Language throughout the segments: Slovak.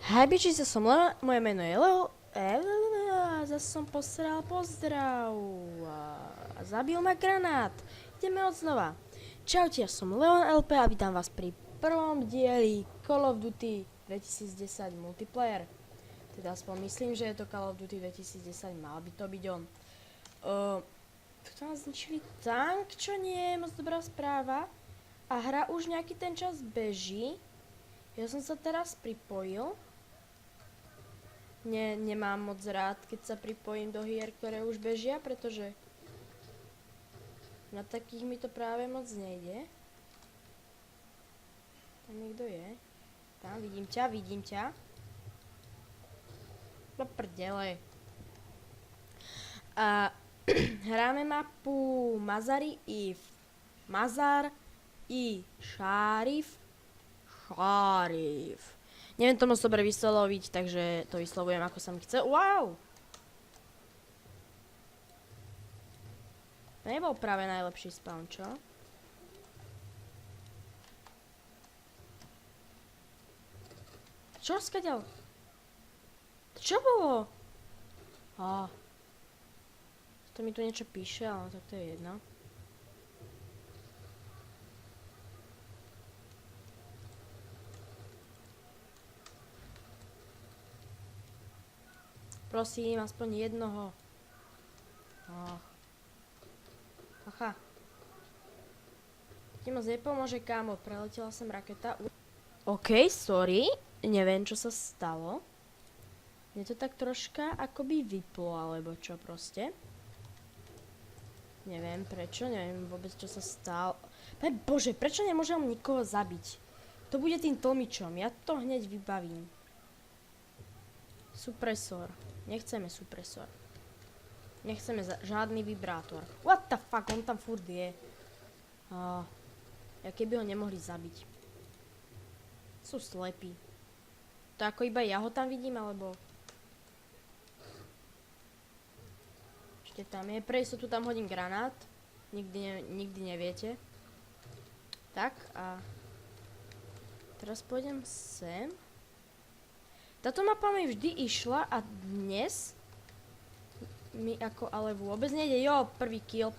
Hi bitches, ja som Leo, moje meno je Leo. Zase som posral pozdrav. Zabil ma granát. Ideme od znova. Čaute, ja som Leon LP a vítam vás pri prvom dieli Call of Duty 2010 multiplayer. Teda aspoň myslím, že je to Call of Duty 2010, mal by to byť on. Tu nám zničili tank, čo nie je moc dobrá správa. A hra už nejaký ten čas beží. Ja som sa teraz pripojil. Nemám moc rád, keď sa pripojím do hier, ktoré už bežia, pretože na takých mi to práve moc nejde. Tam niekto je. Tam, vidím ťa. Do prdele. A hráme mapu Mazar i Šárif. Neviem to moc dobre vysloviť, takže to vyslovujem ako sa mi chce. Wow! To nebol práve najlepší spawn, čo? Čo skadiaľ? Čo bolo? To mi tu niečo píše, ale tak to je jedno. Prosím, aspoň jednoho. Aha. Ti moc nepomôže, kámo. Preletela sem raketa. OK, sorry. Neviem, čo sa stalo. Je to tak troška akoby vyplo, alebo čo proste. Neviem prečo, neviem vôbec, čo sa stalo. Pane Bože, prečo nemôžem nikoho zabiť? To bude tým tlmičom, ja to hneď vybavím. Supresor. Nechceme supresor. Nechceme žiadny vibrátor. What the fuck, on tam furt je. Ja keby ho nemohli zabiť. Sú slepí. To ako iba ja ho tam vidím, alebo... Ešte tam je. Pre istotu tam hodím granát. Nikdy neviete. Tak a... Teraz pôjdem sem. Táto mapa mi vždy išla a dnes mi ako ale vôbec nejde. Jo, prvý kill.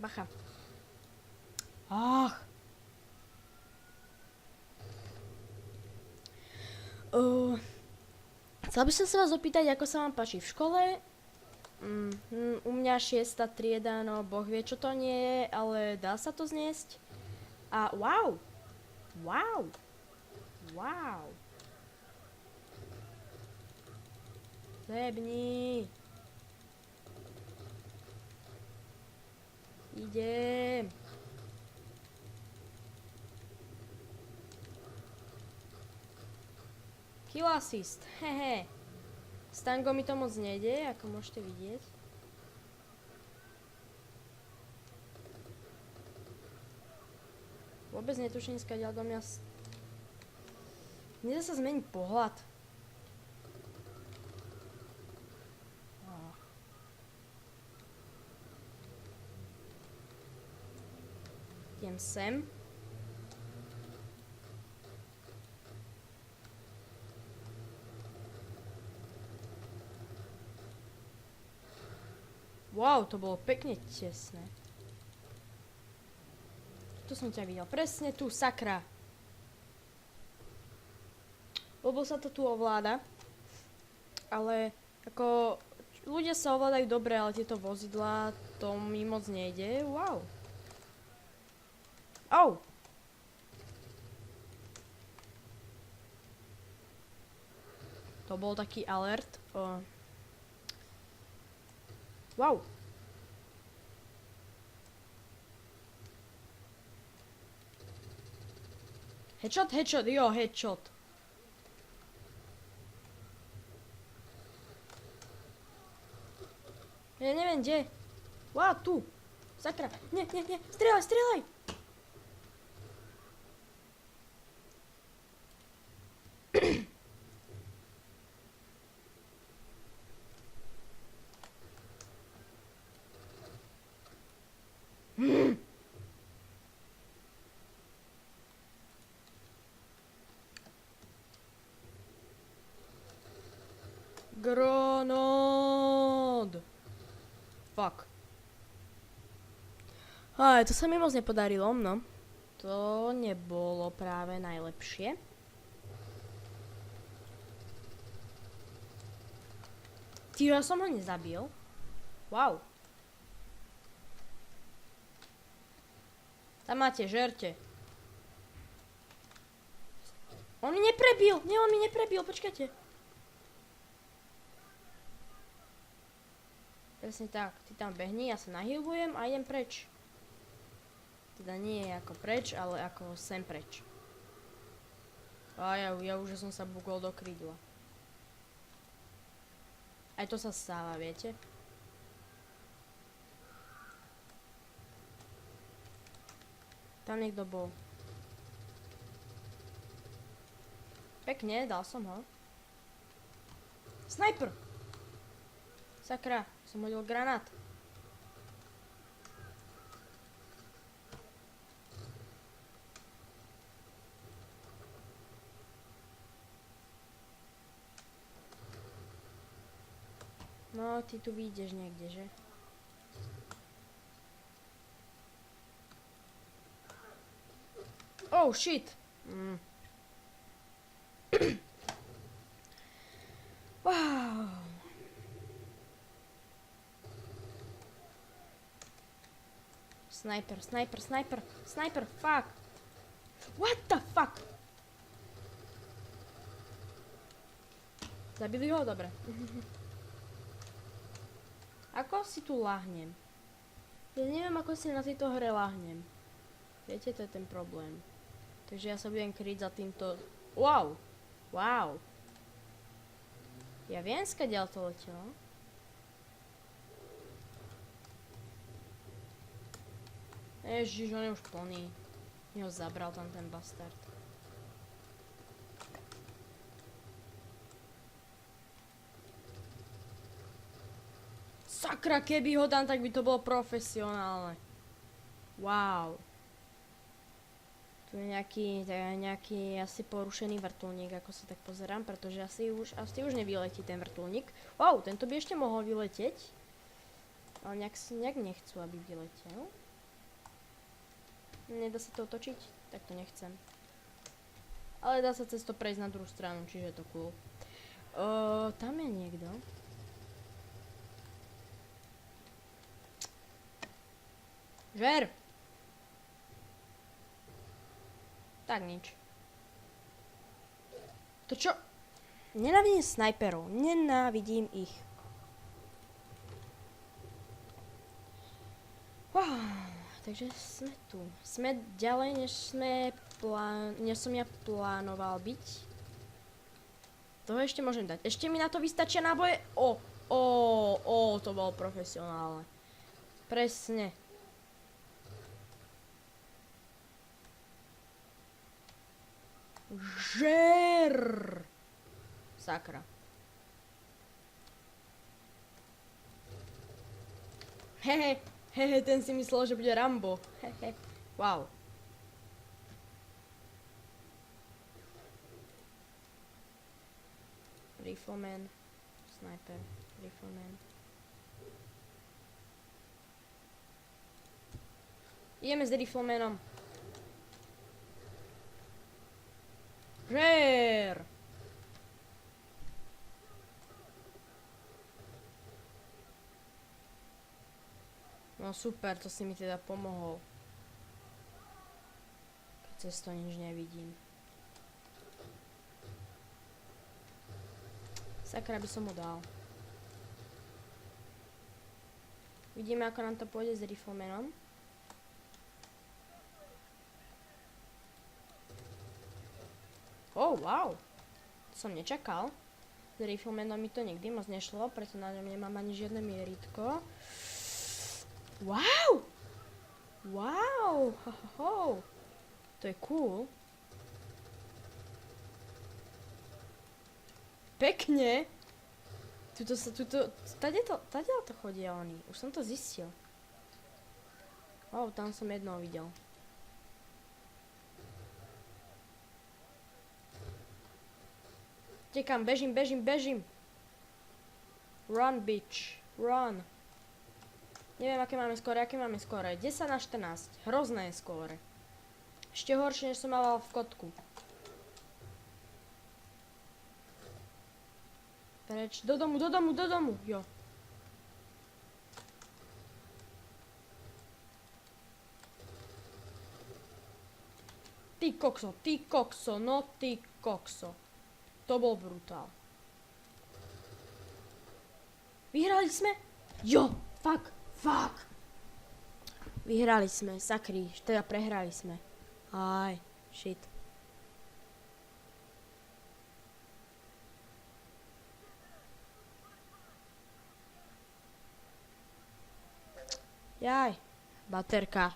Bacha. Chcel by som sa vás opýtať, ako sa vám páči v škole. U mňa 6. trieda, no boh vie, čo to nie je, ale dá sa to zniesť. A wow! Zebni! Idem! Kill assist, hehe. S tangom mi to moc nejde, ako môžete vidieť. Vôbec netuším, skadiaľ do mňa... Nedá sa zmeniť pohľad. Idem sem. Wow, to bolo pekne tesné. Tu som ťa videl. Presne tu, sakra. Lebo sa to tu ovláda. Ale ako... Ľudia sa ovládajú dobre, ale tieto vozidlá, to mi moc nejde. Wow. Au. To bol taký alert. Wow. Headshot, jo, headshot. Ja neviem, kde. Wow, tu. Sakra. Nie. Strieľaj. Granát! Fuck. Aj, to sa mi moc nepodarilo, no. To nebolo práve najlepšie. Ja som ho nezabil. Wow. Tam máte, žerte. On mi neprebil! Nie, on mi neprebil, počkajte. Presne tak, ty tam behni, ja sa nahybujem a idem preč. Teda nie ako preč, ale ako sem preč. A ja už som sa bugol do krídla. Aj to sa stáva, viete? Tam niekto bol. Pekne, dal som ho. Snajper! Sakra, som hodil granát. No, ty tu vyjdeš niekde, že? Oh, shit! Wow! Sniper, sniper, sniper, sniper, fuck! What the fuck? Zabili ho? Dobre. Ako si tu láhnem? Ja neviem, ako si na tejto hre láhnem. Viete, to je ten problém. Takže ja sa budem kryť za týmto... Wow! Wow! Ja viem, skadiaľ to letelo. Ježiš, on je už plný. Mne ho zabral tam ten bastard. Sakra, keby ho dám, tak by to bolo profesionálne. Wow. Tu je nejaký asi porušený vrtuľník, ako sa tak pozerám, pretože asi už nevyletí ten vrtuľník. Wow, tento by ešte mohol vyletieť. Ale nejak nechcú, aby vyletel. Nedá sa to otočiť? Tak to nechcem. Ale dá sa cez to prejsť na druhú stranu, čiže je to cool. Tam je niekto. Žer! Tak nič. To čo? Nenávidím snajperov. Nenávidím ich. Wow, takže sme tu. Sme ďalej, než som ja plánoval byť. Toho ešte môžem dať. Ešte mi na to vystačia náboje. To bolo profesionálne. Presne. Žer! Sakra. Hehe, ten si myslel, že bude Rambo. Hehe, wow. Rifleman, sniper, rifleman. Ideme s riflemanom. Žer! No super, to si mi teda pomohol. Keď cez to nič nevidím. Sakra, by som mu dal. Vidíme, ako nám to pôjde s riflemanom. Oh, wow. To som nečakal. S riflemanom mi to nikdy moc nešlo, preto na ňom nemám ani žiadne mieritko. Wow! Wow! Ho. To je cool. Pekne. Tadiaľ to chodia oni. Už som to zistil. Wow, tam som jednoho videl. Tekám, bežím. Run, bitch. Run. Neviem, aké máme skóre. 10-14. Hrozné skóre. Ešte horšie, než som mala v kotku. Preč. Do domu. Jo. Ty kokso. To bol brutál. Vyhrali sme? Jo, fuck. Vyhrali sme, sakry, teda prehrali sme. Aj, shit. Jaj, baterka.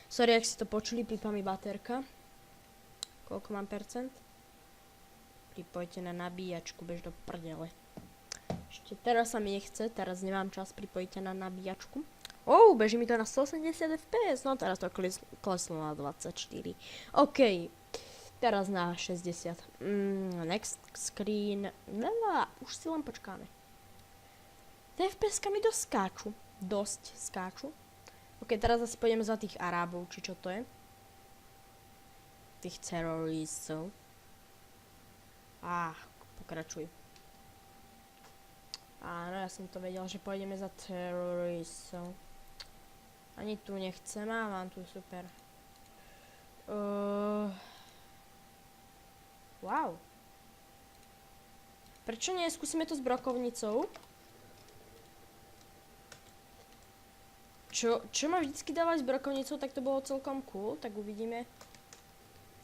Sorry, ak si to počuli, pípa mi baterka. Koľko mám percent? Pripojte na nabíjačku, bež do prdele. Ešte teraz sa mi nechce, teraz nemám čas, pripojte na nabíjačku. Beží mi to na 180 fps, no teraz to kleslo na 24. OK, teraz na 60. Next screen, už si len počkáme. Tie FPS-ka mi dosť skáču. OK, teraz asi pôjdeme za tých Arábov, či čo to je. Tých teroristov. Pokračuj. Áno, ja som to vedel, že pôjdeme za teroristov. Ani tu nechcem, mám tu super. Wow. Prečo nie? Skúsime to s brokovnicou. Čo ma vždycky dávali s brokovnicou, tak to bolo celkom cool, tak uvidíme.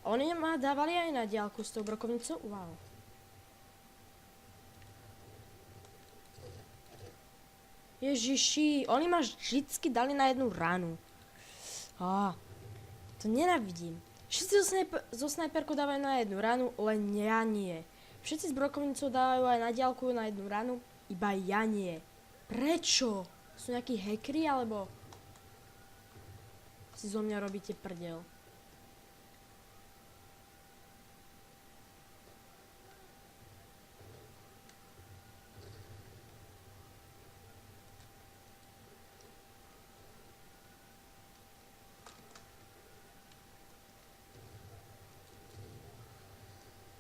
Oni ma dávali aj na diaľku s tou brokovnicou, wow. Ježiši, oni ma vždycky dali na jednu ranu. To nenávidím. Všetci zo snajperkou dávajú na jednu ranu, len ja nie. Všetci s brokovnicou dávajú aj na diaľku na jednu ranu, iba ja nie. Prečo? Sú nejakí hackeri, alebo si zo mňa robíte prdel?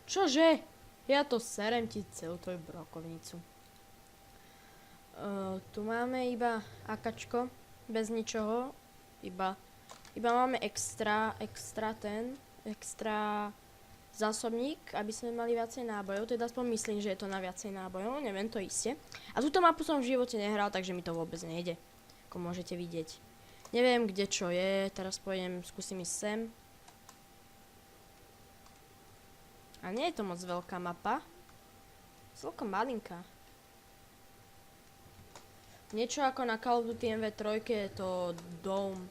Čože? Ja to serem ti celú tvoju brokovnicu. Tu máme iba akačko, bez ničoho, iba máme extra zásobník, aby sme mali viacej nábojov, teda aspoň myslím, že je to na viacej nábojov, neviem to iste. A túto mapu som v živote nehral, takže mi to vôbec nejde, ako môžete vidieť. Neviem, kde čo je, teraz skúsim ísť sem. A nie je to moc veľká mapa. Celkom malinká. Niečo ako na Call of Duty MV3 je to Dome.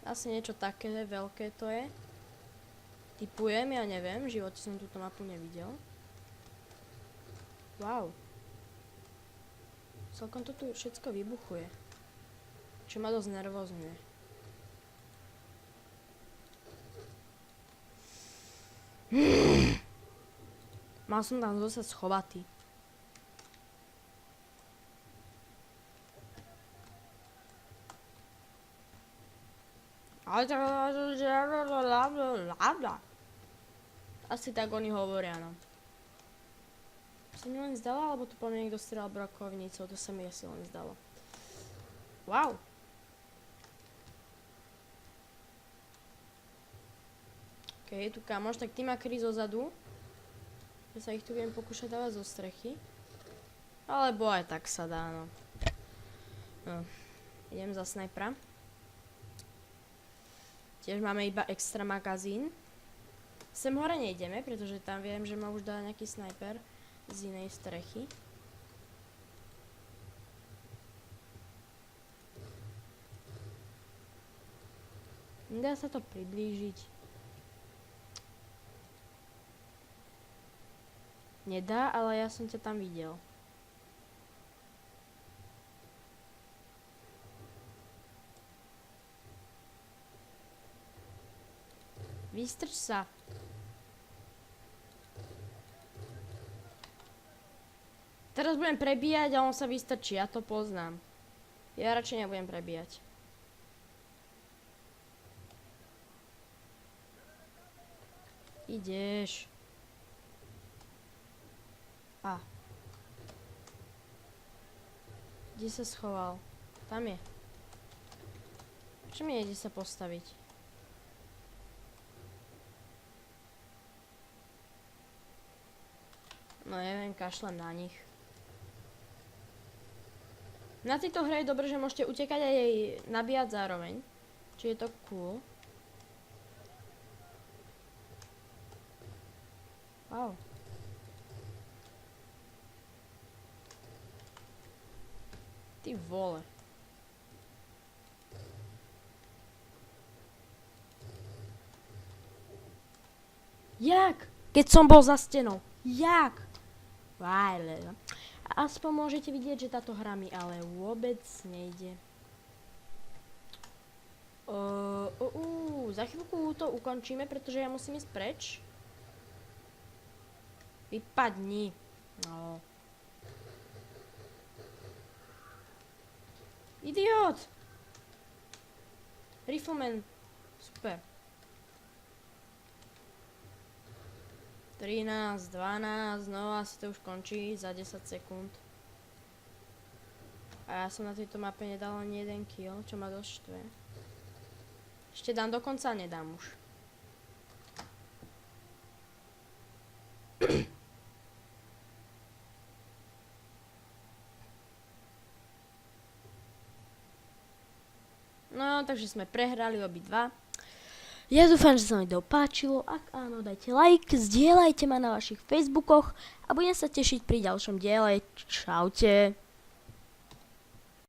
Asi niečo také veľké to je. Tipujem, ja neviem, v živote som túto mapu nevidel. Wow. Celkom to tu všetko vybuchuje. Čo ma dosť nervózňuje. Mal som tam zostať schovatý. Asi tak oni hovoria, no. Sa mi len zdala, alebo tu po mne niekto strieľal brokovnicou, to sa mi asi len zdalo. Wow. OK, tu kamoš, tak ty ma kryj zozadu. Ja sa ich tu viem pokúšať dávať zo strechy. Alebo aj tak sa dá, no. Idem za snajpera. Tiež máme iba extra magazín. Sem hore nejdeme, pretože tam viem, že ma už dá nejaký snajper z inej strechy. Nedá sa to priblížiť. Nedá, ale ja som ťa tam videl. Vystrč sa. teraz budem prebíjať a on sa vystrčí, ja to poznám. Ja radšej nebudem prebíjať. Ideš. A. Kde sa schoval? Tam je. Prečo mi nejde sa postaviť? No neviem, kašlem na nich. Na tejto hre je dobré, že môžete utekať aj nabíjať zároveň. Čiže je to cool. Wow. Ty vole. Jak? Keď som bol za stenou. Jak? Aspoň môžete vidieť, že táto hra mi ale vôbec nejde. Za chvíľku to ukončíme, pretože ja musím ísť preč. Vypadni. No. Idiot! Rifleman. Super. 13, 12, no asi to už končí za 10 sekúnd. A ja som na tejto mape nedal ani jeden kill, čo ma dosť štve. Ešte dám dokonca, nedám už. No, takže sme prehrali obidva. Ja dúfam, že sa vám video páčilo. Ak áno, dajte like, zdieľajte ma na vašich Facebookoch a budem sa tešiť pri ďalšom diele. Čaute.